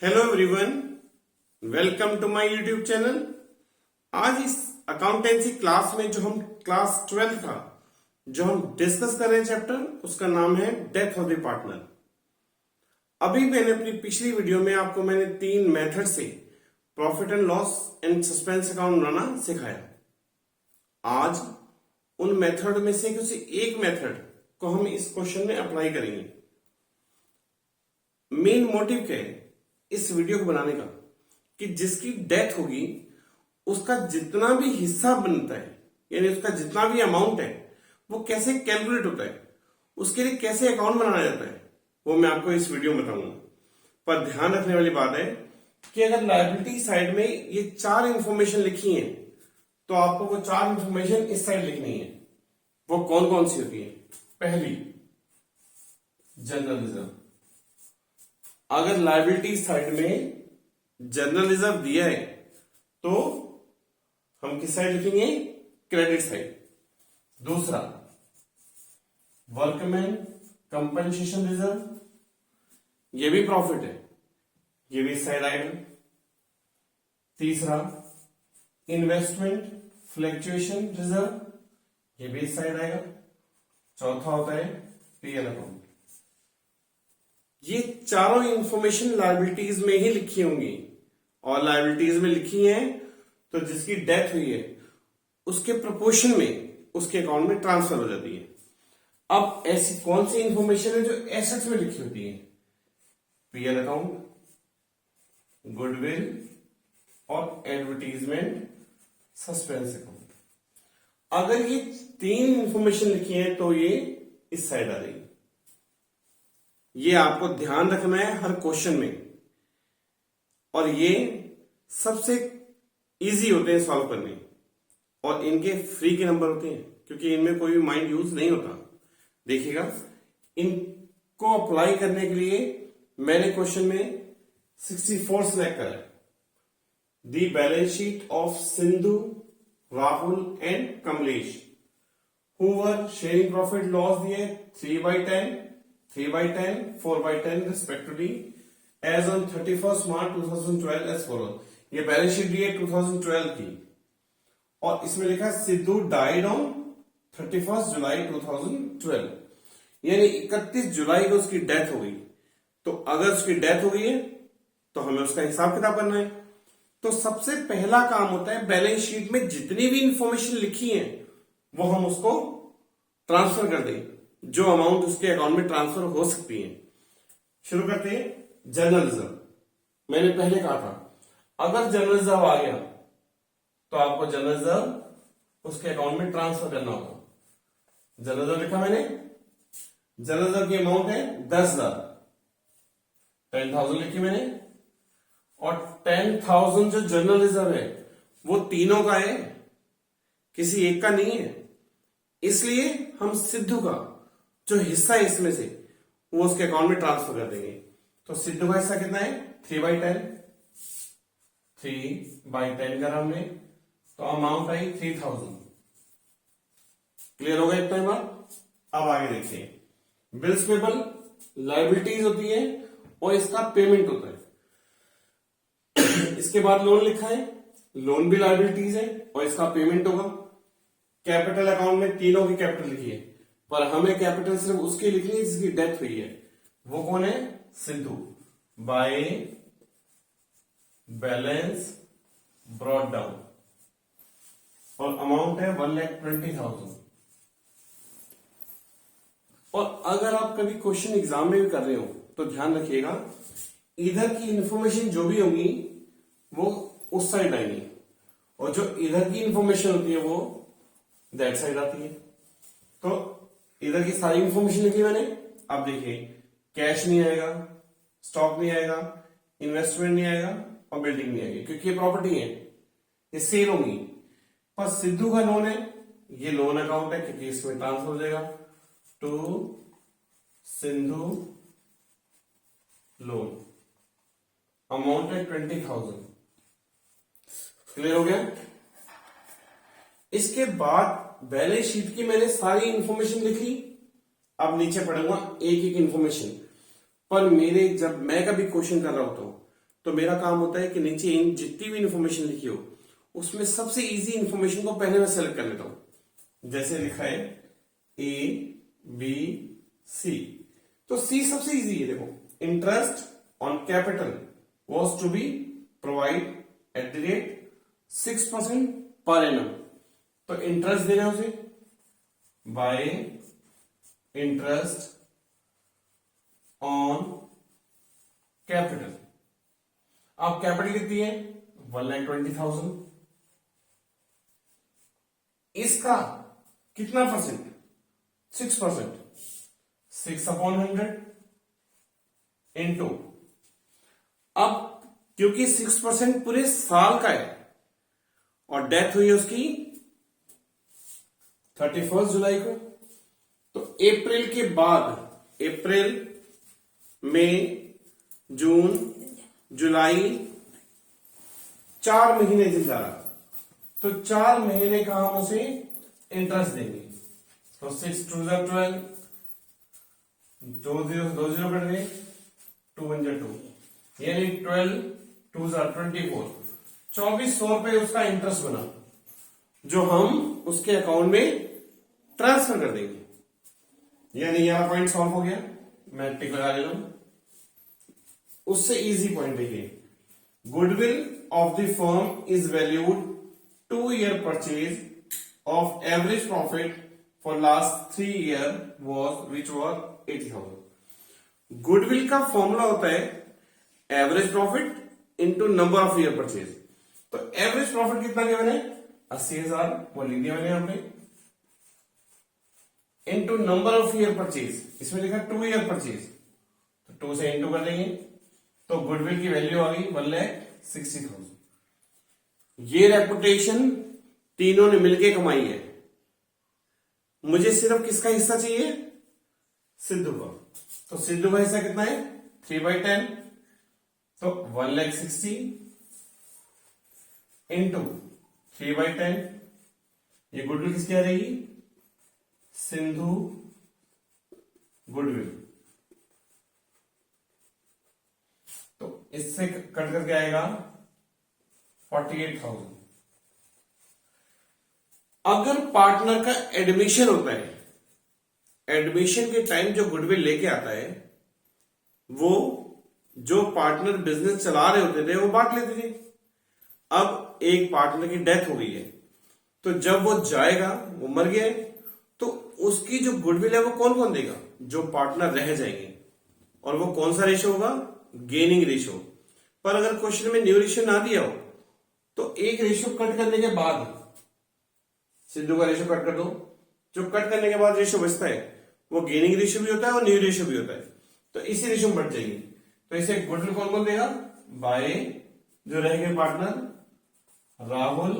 Hello everyone, welcome to my YouTube channel. आज इस accountancy class में जो हम क्लास 12 का जो हम डिस्कस कर रहे हैं चैप्टर, उसका नाम है डेथ ऑफ द पार्टनर। अभी मैंने अपनी पिछली वीडियो में आपको मैंने 3 मेथड से profit and loss and suspense account बनाना सिखाया। आज उन मेथड में से किसी एक मेथड को हम इस क्वेश्चन में अप्लाई करेंगे। मेन मोटिव क्या है इस वीडियो को बनाने का कि जिसकी डेथ होगी उसका जितना भी हिस्सा बनता है, यानी उसका जितना भी अमाउंट है, वो कैसे कैलकुलेट होता है, उसके लिए कैसे अकाउंट बनाया जाता है, वो मैं आपको इस वीडियो में बताऊंगा। पर ध्यान रखने वाली बात है कि अगर लायबिलिटी साइड में ये 4 इंफॉर्मेशन लिखी है तो आपको वो 4 इंफॉर्मेशन इस साइड लिखनी है। वो कौन कौन सी होती है? पहली, जनरल रिजर्व। अगर लायबिलिटी साइड में जनरल रिजर्व दिया है तो हम किस साइड लिखेंगे? Credit side. दूसरा, वर्कमैन कंपनसेशन रिजर्व, ये भी प्रॉफिट है, ये भी इस साइड आएगा। तीसरा, इन्वेस्टमेंट फ्लक्चुएशन रिजर्व, ये भी इस साइड आएगा। चौथा होता है पीएल अकाउंट। ये चारों इंफॉर्मेशन लायबिलिटीज में ही लिखी होंगी, और लायबिलिटीज में लिखी है तो जिसकी डेथ हुई है उसके प्रोपोर्शन में उसके अकाउंट में ट्रांसफर हो जाती है। अब ऐसी कौन सी इंफॉर्मेशन है जो एसेट्स में लिखी होती है? पीएल अकाउंट, गुडविल और एडवर्टीजमेंट सस्पेंस अकाउंट। अगर ये 3 इंफॉर्मेशन लिखी है तो ये इस साइड आ रही है। ये आपको ध्यान रखना है हर क्वेश्चन में, और ये सबसे इजी होते हैं सॉल्व करने, और इनके फ्री के नंबर होते हैं क्योंकि इनमें कोई भी माइंड यूज नहीं होता। देखिएगा, इनको अप्लाई करने के लिए मैंने क्वेश्चन में 64 सिलेक्ट करा है। The balance sheet of Sindhu, Rahul and Kamlesh who were sharing profit loss दिए 3/10, 3/10, 4/10 respectively as on 31st March 2012 as follows। ये बैलेंस शीट दी है 2012 की, और इसमें लिखा सिद्धू डाइड ऑन 31st जुलाई 2012, यानी 31 जुलाई को उसकी डेथ हो गई। तो अगर उसकी डेथ हो गई है तो हमें उसका हिसाब किताब करना है। तो सबसे पहला काम होता है बैलेंस शीट में जितनी भी इंफॉर्मेशन लिखी है वो हम उसको ट्रांसफर कर दें, जो अमाउंट उसके अकाउंट में ट्रांसफर हो सकती है। शुरू करते हैं जनरल रिजर्व। मैंने पहले कहा था अगर जनरल रिजर्व आ गया तो आपको जनरल रिजर्व उसके अकाउंट में ट्रांसफर करना होगा। जनरल रिजर्व लिखा मैंने, जनरल रिजर्व की अमाउंट है 10,000, 10,000 लिखी मैंने, और 10,000 जो जनरल रिजर्व है वो तीनों का है, किसी एक का नहीं है। इसलिए हम सिद्धू का जो हिस्सा है इसमें से वो उसके अकाउंट में ट्रांसफर कर देंगे। तो सिद्धू का हिस्सा कितना है? 3/10, 3/10 करा हमने, तो अमाउंट आई 3,000। क्लियर हो गया इतना बात? अब आगे देखिए, बिल्स पेबल लायबिलिटीज होती है और इसका पेमेंट होता है। इसके बाद लोन लिखा है, लोन भी लायबिलिटीज है और इसका पेमेंट होगा। कैपिटल अकाउंट में तीनों की कैपिटल लिखी है, पर हमें कैपिटल सिर्फ उसकी लिखनी है जिसकी डेथ हुई है। वो कौन है? Sidhu. By balance brought down, और अमाउंट है 1,20,000। और अगर आप कभी क्वेश्चन एग्जाम में भी कर रहे हो तो ध्यान रखिएगा, इधर की इंफॉर्मेशन जो भी होगी वो उस साइड आएंगी, और जो इधर की इंफॉर्मेशन होती है वो दैट साइड आती है। तो इधर की सारी इंफॉर्मेशन लिखी मैंने। अब देखिए, कैश नहीं आएगा, स्टॉक नहीं आएगा, इन्वेस्टमेंट नहीं आएगा और बिल्डिंग नहीं आएगी क्योंकि ये प्रॉपर्टी है, ये सेल होंगी। पर सिद्धू का लोन है, ये लोन अकाउंट है क्योंकि इसमें ट्रांसफर हो जाएगा टू सिंधु लोन, अमाउंट है 20,000। क्लियर हो गया? इसके बाद बैलेंस शीट की मैंने सारी इंफॉर्मेशन लिख ली। अब नीचे पढ़ूंगा एक एक इंफॉर्मेशन, पर मेरे जब मैं कभी क्वेश्चन कर रहा होता हूं तो मेरा काम होता है कि नीचे इन जितनी भी इंफॉर्मेशन लिखी हो उसमें सबसे इजी इंफॉर्मेशन को पहले मैं सेलेक्ट कर लेता हूं। जैसे लिखा है ए बी सी, तो सी सबसे इजी है। देखो, interest on capital was to be provide at the rate 6% per annum. तो इंटरेस्ट देना है उसे बाय इंटरेस्ट ऑन कैपिटल। अब कैपिटल कितनी है? 1,20,000। इसका कितना परसेंट? 6%। 6/100 इंटू, अब क्योंकि 6% पूरे साल का है और डेथ हुई है उसकी 31 जुलाई को, तो अप्रैल के बाद, अप्रैल मई जून जुलाई 4 महीने जिंदा रहा, तो 4 महीने का हम उसे इंटरेस्ट देंगे। तो 6 2 12, 2 0 कट गए, 2 1 2, यानी 12 2 24, 2400 रुपए उसका इंटरेस्ट बना जो हम उसके अकाउंट में ट्रांसफर कर देंगे। यानी यहां पॉइंट सॉल्व हो गया, मैं टिक लगा देता हूं। उससे इजी पॉइंट देखिए, goodwill of the firm is valued 2 year purchase of average profit for last 3 year was which was 80,000। Goodwill का फॉर्मूला होता है average profit into number of year purchase. तो एवरेज प्रॉफिट कितना दिया मैंने? 80,000, वो लिख दिया मैंने यहां पे, into number of year purchase, इसमें लिखा 2 ईयर परचेज, तो 2 से इंटू कर देंगे, तो गुडविल की वैल्यू आ गई 1,60,000। ये रेपुटेशन तीनों ने मिलके कमाई है। मुझे सिर्फ किसका हिस्सा चाहिए? सिद्धू का। तो सिद्धू का हिस्सा कितना है? 3/10, तो 1,60,000 इंटू 3/10, ये गुडविल किसकी आ जाएगी? सिंधु गुडविल। तो इससे कट करके आएगा 48,000। अगर पार्टनर का एडमिशन होता है, एडमिशन के टाइम जो गुडविल लेके आता है वो जो पार्टनर बिजनेस चला रहे होते थे वो बांट लेते थे। अब एक पार्टनर की डेथ हो गई है, तो जब वो जाएगा, वो मर गया है, तो उसकी जो गुडविल है वो कौन कौन देगा? जो पार्टनर रह जाएंगे। और वो कौन सा रेशो होगा? Gaining ratio. पर अगर क्वेश्चन में न्यू रेशो ना दिया हो तो एक रेशो कट करने के बाद, सिद्धू का रेशो कट कर दो, जो कट करने के बाद रेशो बचता है वो गेनिंग रेशो भी होता है और न्यू रेशो भी होता है, तो इसी रेशो में बढ़ जाएगी। तो इसे गुडविल कौन कौन देगा? बाय जो रहेंगे पार्टनर राहुल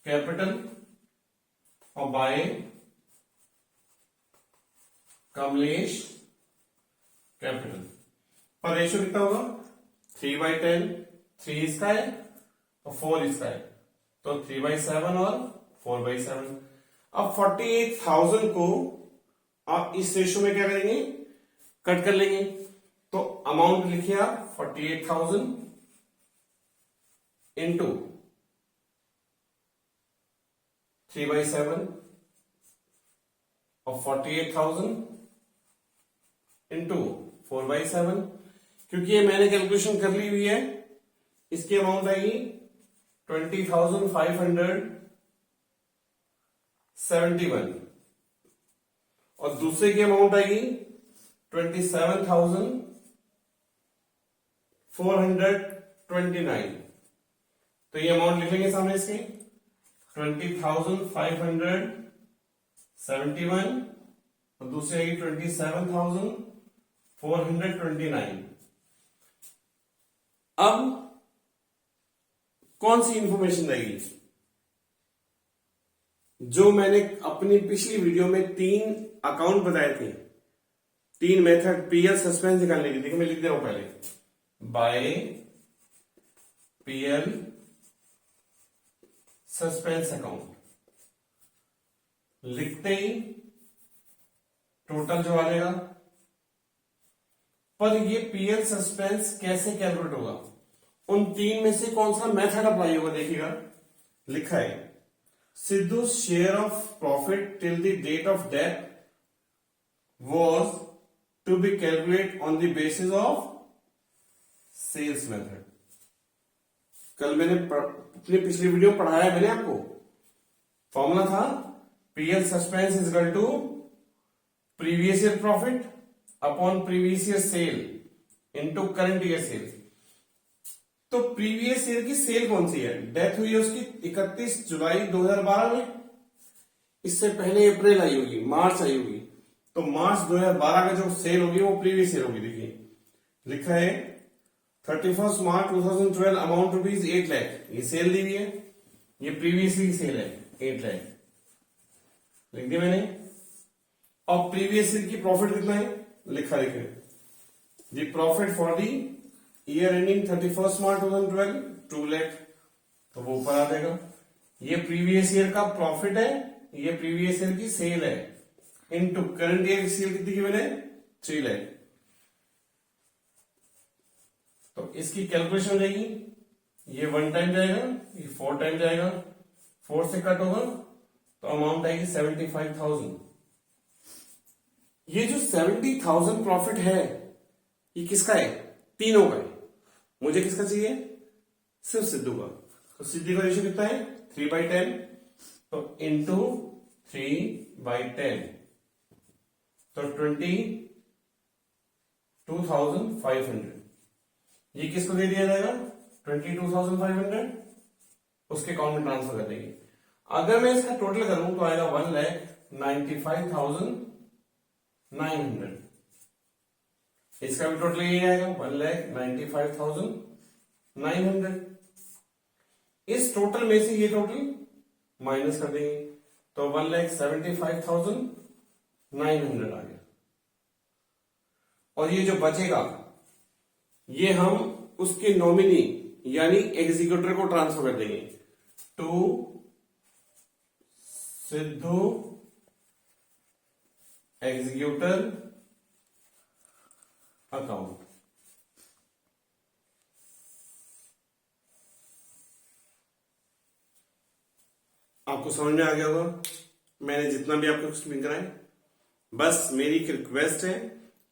कैपिटल और बाय कमलेश कैपिटल। पर रेशो कितना होगा? 3/10, 3 इसका है और 4 इसका है, तो 3/7 और 4/7। अब 48,000 को आप इस रेशो में क्या करेंगे? कट कर लेंगे। तो अमाउंट लिखिए आप 48,000 इंटू 3/7 और 48,000 इंटू 4/7। क्योंकि ये मैंने कैलकुलेशन कर ली हुई है, इसकी अमाउंट आएगी 20,571 और दूसरे की अमाउंट आएगी 27,429। तो ये अमाउंट लिखेंगे सामने इसके 20,571 और दूसरी आएगी 27,429। अब कौन सी इंफॉर्मेशन रहेगी? जो मैंने अपनी पिछली वीडियो में 3 अकाउंट बताए थे, 3 मेथड पीएल सस्पेंस निकालने की। देखिए मैं लिख दे रहा हूं पहले, बाय पीएल सस्पेंस अकाउंट। लिखते ही टोटल जो आ जाएगा पर ये पीएल सस्पेंस कैसे कैलकुलेट होगा, उन तीन में से कौन सा मेथड अप्लाई होगा देखिएगा। लिखा है Sidhu share of profit till the date of death was to be calculated on the basis of sales method। कल मैंने अपनी पिछली वीडियो में पढ़ाया मैंने आपको, फॉर्मूला था P L suspense is equal to previous year profit upon previous year sale into current year sale. तो प्रीवियस ईयर की सेल कौन सी है, डेथ हुई है उसकी 31 जुलाई 2012 में, इससे पहले अप्रैल आई होगी, मार्च आई होगी, तो मार्च 2012 का जो सेल होगी वो प्रीवियस ईयर होगी। देखिए लिखा है 31 मार्च 2012 अमाउंट रुपीज 8 लाख, ये सेल दी हुई है, ये प्रीवियस ईयर की सेल है 8 लाख लिख दिया मैंने। और प्रीवियस ईयर की प्रॉफिट कितना है लिखा लिखे the profit for the year ending 31 मार्च 2012 2 लाख, तो वो ऊपर आ जाएगा। ये प्रीवियस ईयर का प्रॉफिट है, ये प्रीवियस ईयर की सेल है, इनटू करंट ईयर की सेल कितनी की मैंने 3 लाख। तो इसकी कैलकुलेशन हो जाएगी, ये 1 टाइम जाएगा, ये 4 टाइम जाएगा, 4 से कट होगा तो अमाउंट आएगी 75,000। ये जो 70,000 प्रॉफिट है ये किसका है, तीनों का है। मुझे किसका चाहिए, सिर्फ सिद्धू का। तो सिद्धू का रेशियो कितना है 3/10, तो इंटू 3/10 तो 22,500। ये किसको दे दिया जाएगा 22,500, उसके अकाउंट में ट्रांसफर कर देंगे। अगर मैं इसका टोटल करूं तो आएगा 1,95,900। इसका भी टोटल यही आएगा 1,95,900। इस टोटल में से ये टोटल माइनस कर देंगे तो 1,75,900 आ गया। और ये जो बचेगा ये हम उसके नॉमिनी यानी एग्जीक्यूटर को ट्रांसफर कर देंगे टू सिद्धू एग्जीक्यूटर अकाउंट। आपको समझ में आ गया होगा मैंने जितना भी आपको एक्सप्लेन कराया। बस मेरी एक रिक्वेस्ट है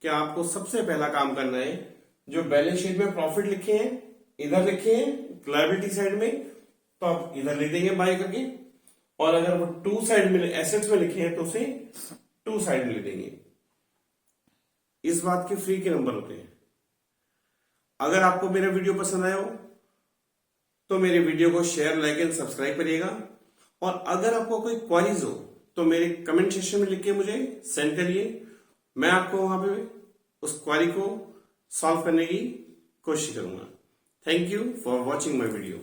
कि आपको सबसे पहला काम करना है, जो बैलेंस शीट में प्रॉफिट लिखे हैं इधर लिखे हैं लायबिलिटी साइड में, तो आप इधर लिख देंगे बाय करके, और अगर वो टू साइड में एसेट्स में लिखे हैं तो उसे टू साइड में लिख देंगे। इस बात के फ्री के नंबर होते हैं। अगर आपको मेरा वीडियो पसंद आया हो तो मेरे वीडियो को शेयर, लाइक एंड सब्सक्राइब करिएगा। और अगर आपको कोई क्वेरीज हो तो मेरे कमेंट सेक्शन में लिख के मुझे सेंड करिए, मैं आपको वहां पे उस क्वेरी को सॉल्व करने की कोशिश करूंगा। Thank you for watching my video.